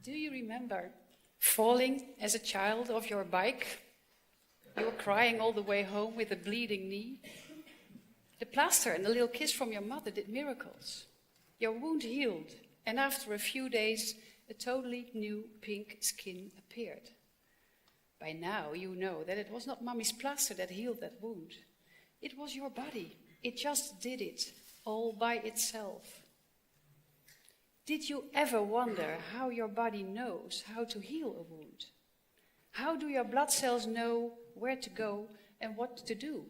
Do you remember falling as a child off your bike? You were crying all the way home with a bleeding knee. The plaster and a little kiss from your mother did miracles. Your wound healed, and after a few days, a totally new pink skin appeared. By now, you know that it was not Mummy's plaster that healed that wound. It was your body. It just did it, all by itself. Did you ever wonder how your body knows how to heal a wound? How do your blood cells know where to go and what to do?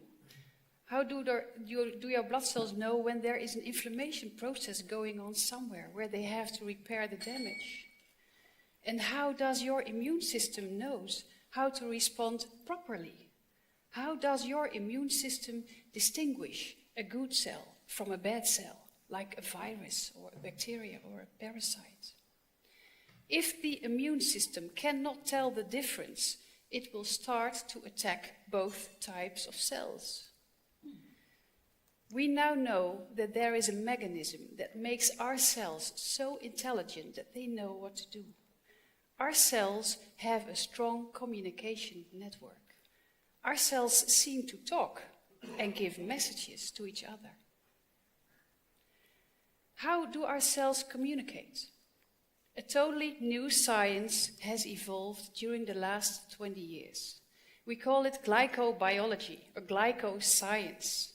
How do your blood cells know when there is an inflammation process going on somewhere where they have to repair the damage? And how does your immune system know how to respond properly? How does your immune system distinguish a good cell from a bad cell, like a virus or a bacteria or a parasite? If the immune system cannot tell the difference, it will start to attack both types of cells. We now know that there is a mechanism that makes our cells so intelligent that they know what to do. Our cells have a strong communication network. Our cells seem to talk and give messages to each other. How do our cells communicate? A totally new science has evolved during the last 20 years. We call it glycobiology or glycoscience.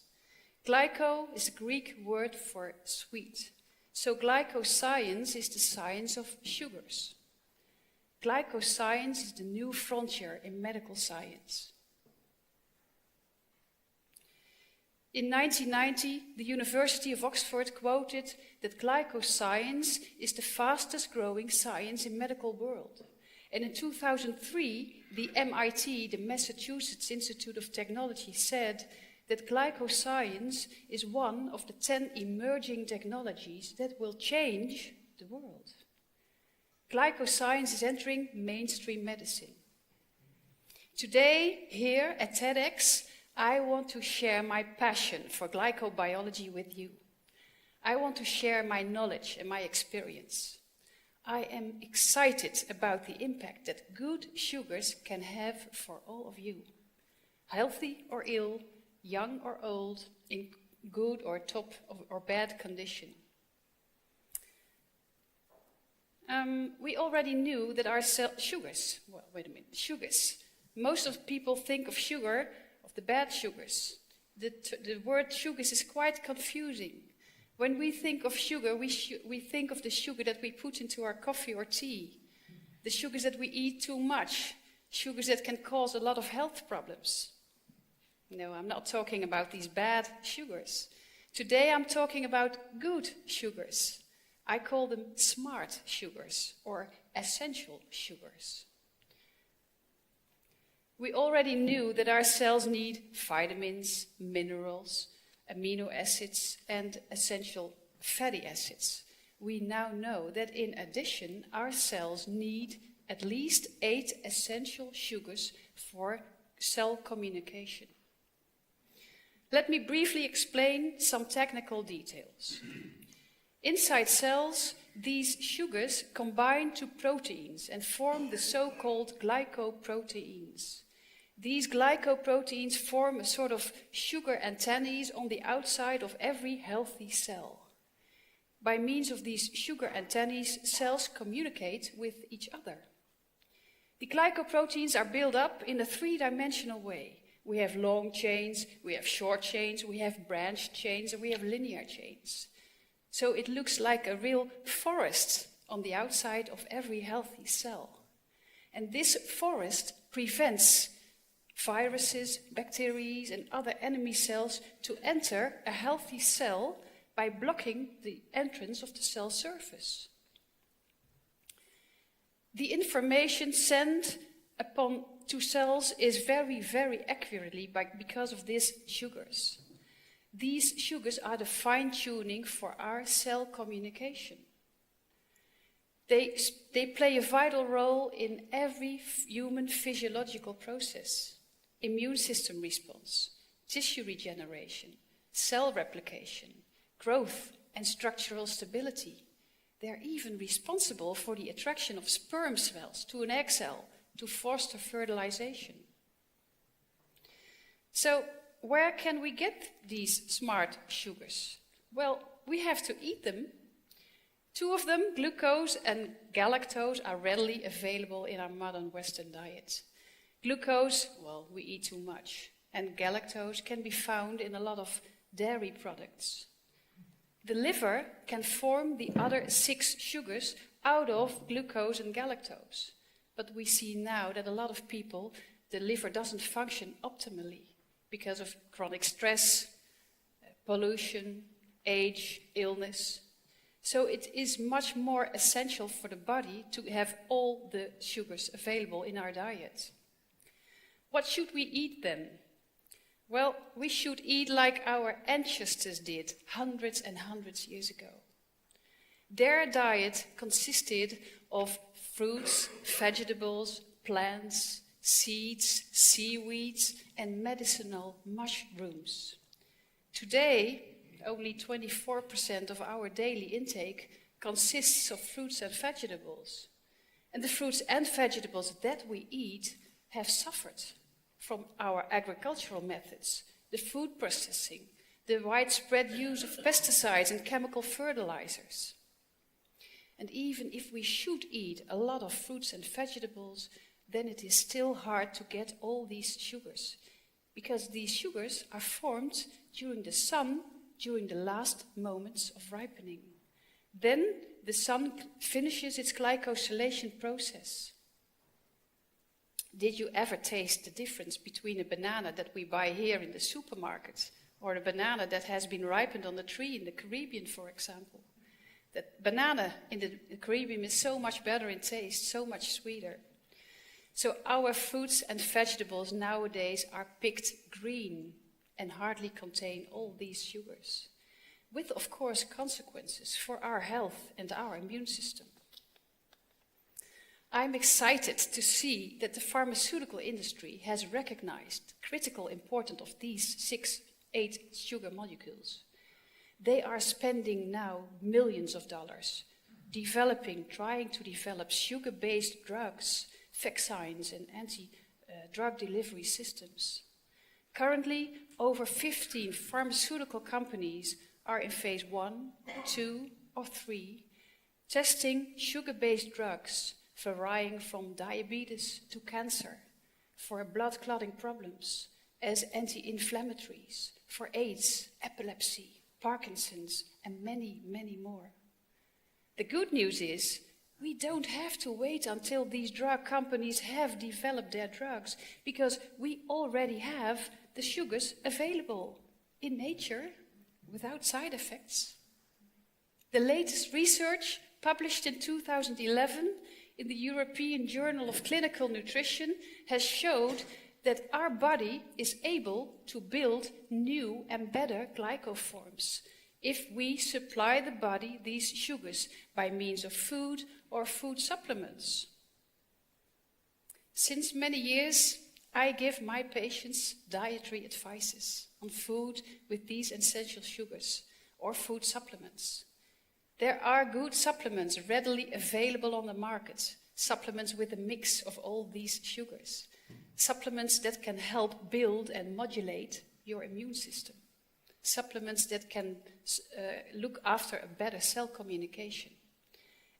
Glyco is a Greek word for sweet. So glycoscience is the science of sugars. Glycoscience is the new frontier in medical science. In 1990, the University of Oxford quoted that glycoscience is the fastest growing science in medical world. And in 2003, the MIT, the Massachusetts Institute of Technology, said that glycoscience is one of the 10 emerging technologies that will change the world. Glycoscience is entering mainstream medicine. Today, here at TEDx, I want to share my passion for glycobiology with you. I want to share my knowledge and my experience. I am excited about the impact that good sugars can have for all of you. Healthy or ill, young or old, in good or top or bad condition. We already knew that our sugars, most of people think of sugar, of the bad sugars. The word sugars is quite confusing. When we think of sugar, we think of the sugar that we put into our coffee or tea, the sugars that we eat too much, sugars that can cause a lot of health problems. No, I'm not talking about these bad sugars. Today I'm talking about good sugars. I call them smart sugars or essential sugars. We already knew that our cells need vitamins, minerals, amino acids, and essential fatty acids. We now know that in addition, our cells need at least 8 essential sugars for cell communication. Let me briefly explain some technical details. Inside cells, these sugars combine to proteins and form the so-called glycoproteins. These glycoproteins form a sort of sugar antennae on the outside of every healthy cell. By means of these sugar antennae, cells communicate with each other. The glycoproteins are built up in a 3-dimensional way. We have long chains, we have short chains, we have branched chains, and we have linear chains. So it looks like a real forest on the outside of every healthy cell. And this forest prevents viruses, bacteria, and other enemy cells to enter a healthy cell by blocking the entrance of the cell surface. The information sent to cells is very, very accurately because of these sugars. These sugars are the fine-tuning for our cell communication. They play a vital role in every human physiological process. Immune system response, tissue regeneration, cell replication, growth and structural stability, They're even responsible for the attraction of sperm cells to an egg cell to foster fertilization. So, where can we get these smart sugars? Well, we have to eat them. Two of them, glucose and galactose, are readily available in our modern Western diet. Glucose, well, we eat too much. And galactose can be found in a lot of dairy products. The liver can form the other 6 sugars out of glucose and galactose. But we see now that a lot of people, the liver doesn't function optimally because of chronic stress, pollution, age, illness. So it is much more essential for the body to have all the sugars available in our diet. What should we eat then? Well, we should eat like our ancestors did hundreds and hundreds of years ago. Their diet consisted of fruits, vegetables, plants, seeds, seaweeds, and medicinal mushrooms. Today, only 24% of our daily intake consists of fruits and vegetables. And the fruits and vegetables that we eat have suffered from our agricultural methods, the food processing, the widespread use of pesticides and chemical fertilizers. And even if we should eat a lot of fruits and vegetables, then it is still hard to get all these sugars, because these sugars are formed during the sun, during the last moments of ripening. Then the sun finishes its glycosylation process. Did you ever taste the difference between a banana that we buy here in the supermarket or a banana that has been ripened on a tree in the Caribbean, for example? That banana in the Caribbean is so much better in taste, so much sweeter. So our fruits and vegetables nowadays are picked green and hardly contain all these sugars, with, of course, consequences for our health and our immune system. I'm excited to see that the pharmaceutical industry has recognized the critical importance of these 8 sugar molecules. They are spending now millions of dollars trying to develop sugar-based drugs, vaccines, and anti-drug delivery systems. Currently, over 15 pharmaceutical companies are in phase 1, 2, or 3, testing sugar-based drugs varying from diabetes to cancer, for blood clotting problems, as anti-inflammatories, for AIDS, epilepsy, Parkinson's, and many, many more. The good news is we don't have to wait until these drug companies have developed their drugs, because we already have the sugars available in nature without side effects. The latest research, published in 2011 in the European Journal of Clinical Nutrition, has showed that our body is able to build new and better glycoforms if we supply the body these sugars by means of food or food supplements. Since many years, I give my patients dietary advices on food with these essential sugars or food supplements. There are good supplements readily available on the market, supplements with a mix of all these sugars, supplements that can help build and modulate your immune system, supplements that can look after a better cell communication.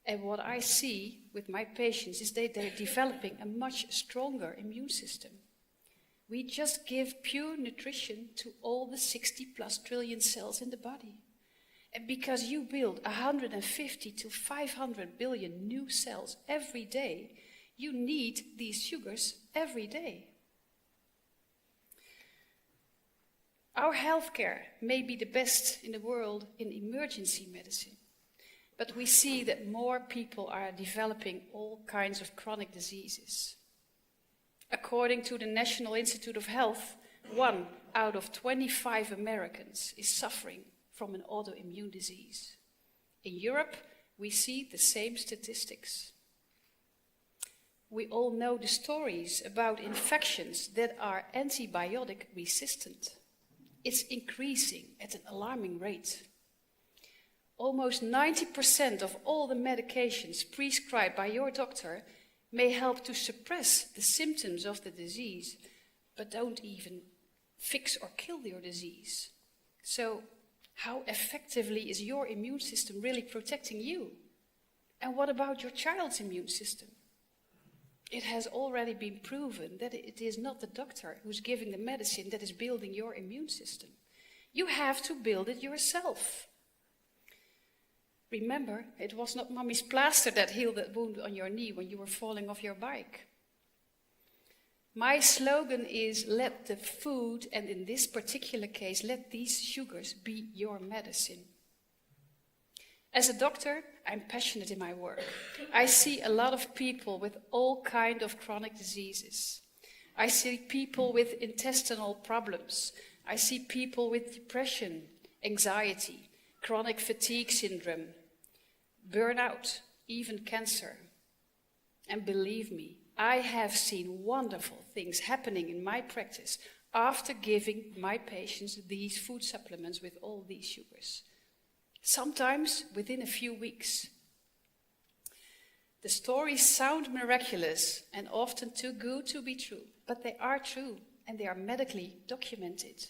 And what I see with my patients is that they're developing a much stronger immune system. We just give pure nutrition to all the 60+ trillion cells in the body. And because you build 150 to 500 billion new cells every day, you need these sugars every day. Our healthcare may be the best in the world in emergency medicine, but we see that more people are developing all kinds of chronic diseases. According to the National Institute of Health, 1 out of 25 Americans is suffering from an autoimmune disease. In Europe, we see the same statistics. We all know the stories about infections that are antibiotic resistant. It's increasing at an alarming rate. Almost 90% of all the medications prescribed by your doctor may help to suppress the symptoms of the disease, but don't even fix or kill your disease. So, how effectively is your immune system really protecting you? And what about your child's immune system? It has already been proven that it is not the doctor who's giving the medicine that is building your immune system. You have to build it yourself. Remember, it was not mommy's plaster that healed that wound on your knee when you were falling off your bike. My slogan is, let the food, and in this particular case, let these sugars be your medicine. As a doctor, I'm passionate in my work. I see a lot of people with all kinds of chronic diseases. I see people with intestinal problems. I see people with depression, anxiety, chronic fatigue syndrome, burnout, even cancer. And believe me, I have seen wonderful things happening in my practice after giving my patients these food supplements with all these sugars. Sometimes within a few weeks. The stories sound miraculous and often too good to be true, but they are true and they are medically documented.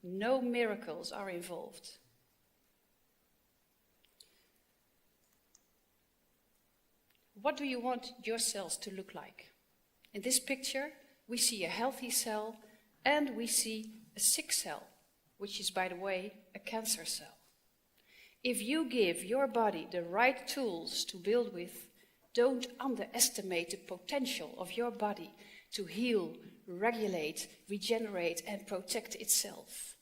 No miracles are involved. What do you want your cells to look like? In this picture, we see a healthy cell and we see a sick cell, which is, by the way, a cancer cell. If you give your body the right tools to build with, don't underestimate the potential of your body to heal, regulate, regenerate, and protect itself.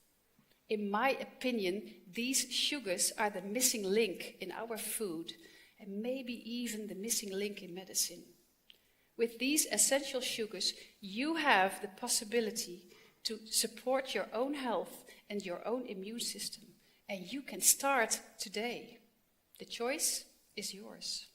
In my opinion, these sugars are the missing link in our food, and maybe even the missing link in medicine. With these essential sugars, you have the possibility to support your own health and your own immune system. And you can start today. The choice is yours.